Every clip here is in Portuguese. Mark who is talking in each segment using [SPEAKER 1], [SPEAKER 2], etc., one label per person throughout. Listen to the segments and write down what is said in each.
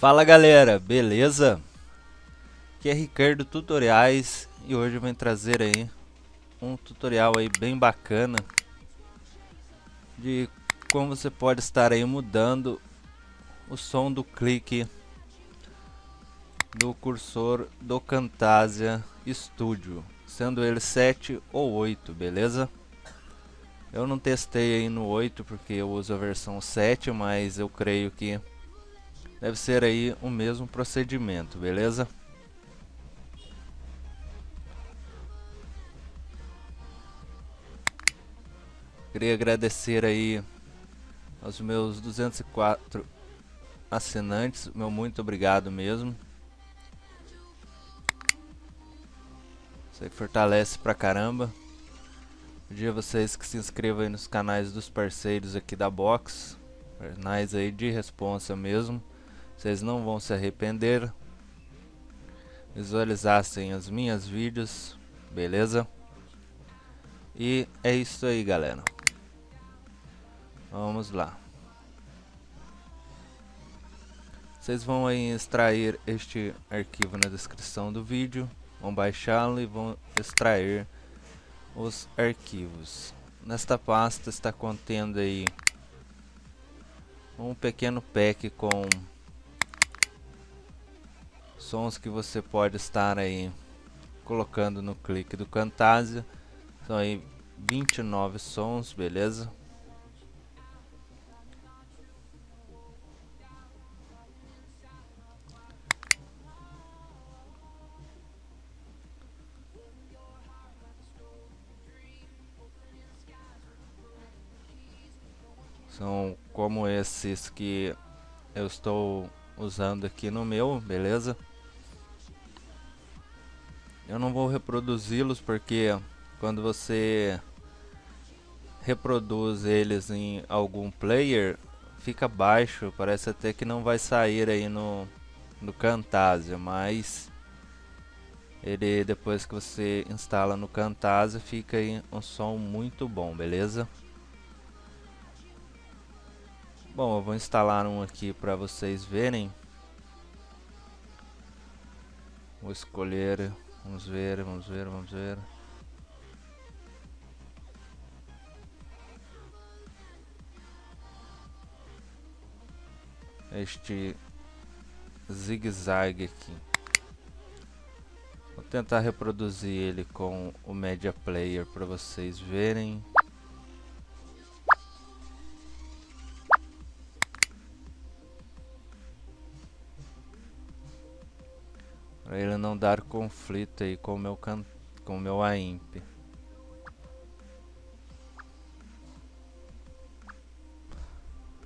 [SPEAKER 1] Fala galera, beleza? Aqui é Ricardo Tutoriais e hoje eu venho trazer aí um tutorial aí bem bacana de como você pode estar aí mudando o som do clique do cursor do Camtasia Studio, sendo ele 7 ou 8, beleza? Eu não testei aí no 8 porque eu uso a versão 7, mas eu creio que deve ser aí o mesmo procedimento, beleza? Queria agradecer aí aos meus 204 assinantes, meu muito obrigado mesmo. Isso aí fortalece pra caramba. Pedir a vocês que se inscrevam aí nos canais dos parceiros aqui da Box, canais aí de responsa mesmo. Vocês não vão se arrepender. Visualizassem as minhas vídeos, beleza? E é isso aí, galera. Vamos lá. Vocês vão aí extrair este arquivo na descrição do vídeo, vão baixá-lo e vão extrair os arquivos. Nesta pasta está contendo aí um pequeno pack com sons que você pode estar aí colocando no clique do Camtasia. São aí 29 sons, beleza? São como esses que eu estou usando aqui no meu, beleza? Eu não vou reproduzi-los porque quando você reproduz eles em algum player fica baixo, parece até que não vai sair aí no Camtasia, mas ele, depois que você instala no Camtasia, fica aí um som muito bom, beleza? Bom, eu vou instalar um aqui para vocês verem. Vou escolher, vamos ver. Este zigue-zague aqui. Vou tentar reproduzir ele com o Media Player para vocês verem. Para ele não dar conflito aí com o meu AIMP.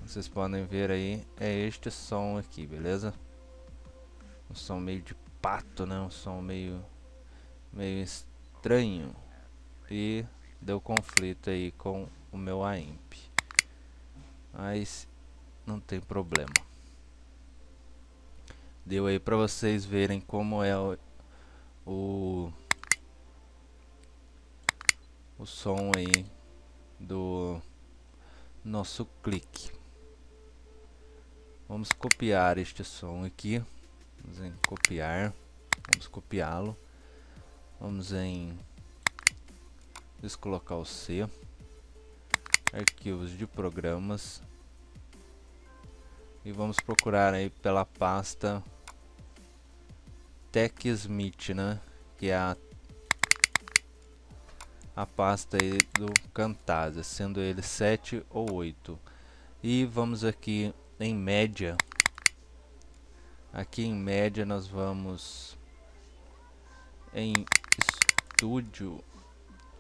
[SPEAKER 1] Vocês podem ver aí, é este som aqui, beleza? Um som meio de pato, né? Um som meio estranho. E deu conflito aí com o meu AIMP. Mas não tem problema. Deu aí para vocês verem como é o som aí do nosso clique. Vamos copiar este som aqui. Vamos em copiar. Vamos copiá-lo. Vamos em descolocar o C. Arquivos de programas. E vamos procurar aí pela pasta TechSmith, né? Que é a pasta aí do Camtasia, sendo ele 7 ou 8. E vamos aqui em média. Aqui em média nós vamos em Studio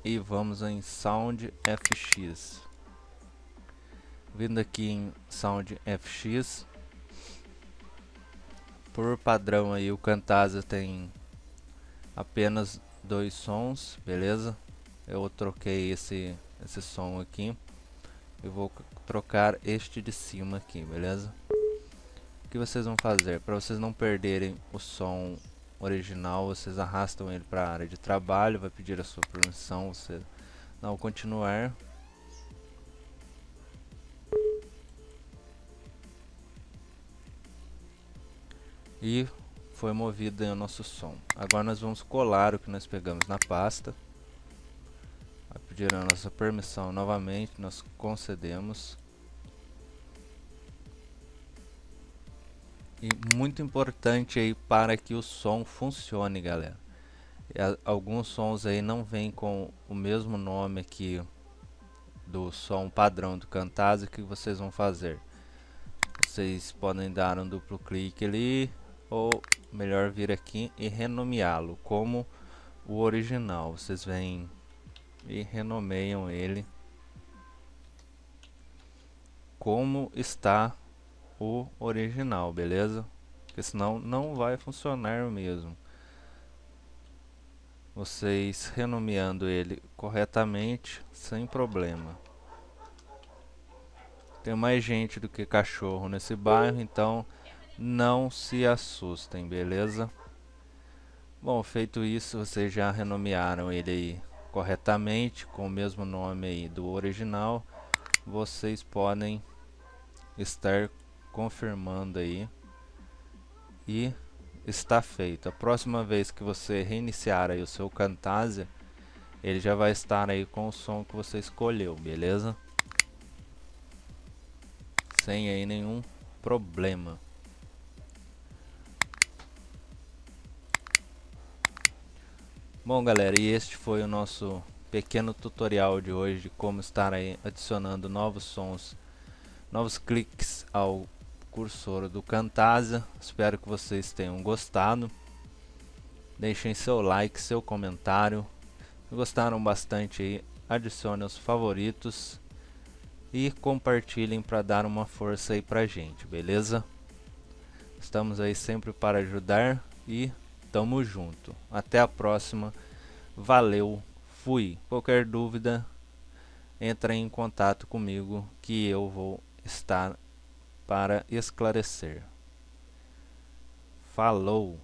[SPEAKER 1] e vamos em Sound FX. Vindo aqui em Sound FX, por padrão aí o Camtasia tem apenas 2 sons, beleza? Eu troquei esse som aqui. Eu vou trocar este de cima aqui, beleza? O que vocês vão fazer? Para vocês não perderem o som original, vocês arrastam ele para a área de trabalho, vai pedir a sua permissão, você dá o continuar. e foi movido aí o nosso som. Agora nós vamos colar o que nós pegamos na pasta. Vai pedir a nossa permissão novamente, nós concedemos. E muito importante aí para que o som funcione, galera. Alguns sons aí não vêm com o mesmo nome aqui do som padrão do Camtasia. Que vocês vão fazer? Vocês podem dar um duplo clique ali, ou melhor vir aqui e renomeá-lo como o original. Vocês vêm e renomeiam ele como está o original, beleza? Porque senão não vai funcionar mesmo. Vocês renomeando ele corretamente, sem problema. Tem mais gente do que cachorro nesse bairro, então não se assustem, beleza? Bom, feito isso, vocês já renomearam ele aí corretamente, com o mesmo nome aí do original. Vocês podem estar confirmando aí e está feito. A próxima vez que você reiniciar aí o seu Camtasia, ele já vai estar aí com o som que você escolheu, beleza? Sem aí nenhum problema. Bom, galera, e este foi o nosso pequeno tutorial de hoje de como estar aí adicionando novos sons, novos cliques ao cursor do Camtasia. Espero que vocês tenham gostado. Deixem seu like, seu comentário. Se gostaram bastante aí, adicione aos favoritos e compartilhem para dar uma força aí pra gente, beleza? Estamos aí sempre para ajudar e tamo junto. Até a próxima. Valeu, fui. Qualquer dúvida, entra em contato comigo que eu vou estar para esclarecer. Falou!